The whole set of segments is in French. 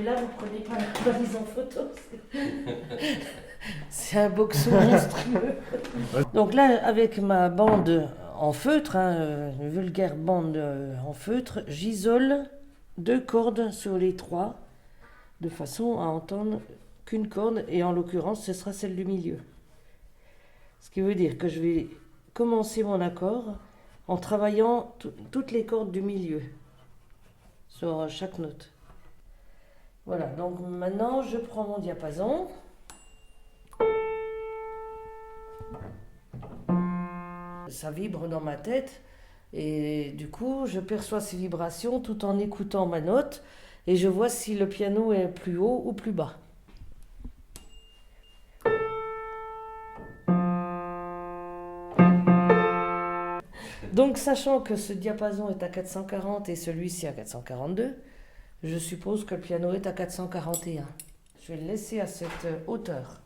là, vous prenez pas la valise en photo. C'est un boxon monstrueux. Donc là, avec ma bande en feutre, une vulgaire bande en feutre, j'isole 2 cordes sur les 3, de façon à entendre qu'une corde, et en l'occurrence, ce sera celle du milieu. Ce qui veut dire que je vais commencer mon accord en travaillant toutes les cordes du milieu sur chaque note. Voilà, donc maintenant je prends mon diapason. Ça vibre dans ma tête et du coup je perçois ces vibrations tout en écoutant ma note et je vois si le piano est plus haut ou plus bas. Donc sachant que ce diapason est à 440 et celui-ci à 442, je suppose que le piano est à 441. Je vais le laisser à cette hauteur.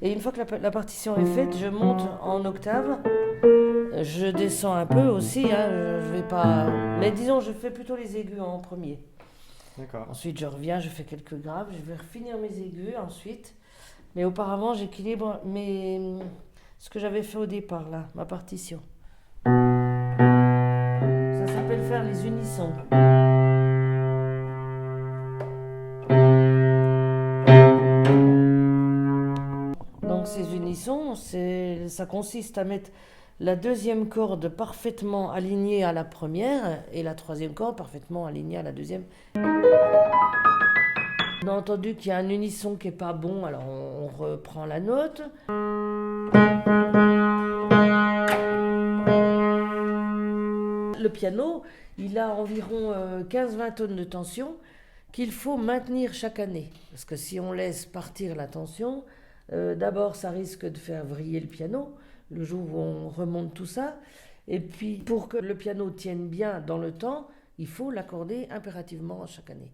Et une fois que la partition est faite, je monte en octave. Je descends un peu aussi, je vais pas... Mais disons, je fais plutôt les aigus en premier. D'accord. Ensuite, je reviens, je fais quelques graves, je vais finir mes aigus ensuite. Mais auparavant, j'équilibre ce que j'avais fait au départ, là, ma partition. Ça s'appelle faire les unissons. Donc ces unissons, ça consiste à mettre la deuxième corde parfaitement alignée à la première et la troisième corde parfaitement alignée à la deuxième. On a entendu qu'il y a un unisson qui n'est pas bon, alors on reprend la note. Le piano, il a environ 15-20 tonnes de tension qu'il faut maintenir chaque année. Parce que si on laisse partir la tension, d'abord ça risque de faire vriller le piano le jour où on remonte tout ça. Et puis pour que le piano tienne bien dans le temps, il faut l'accorder impérativement chaque année.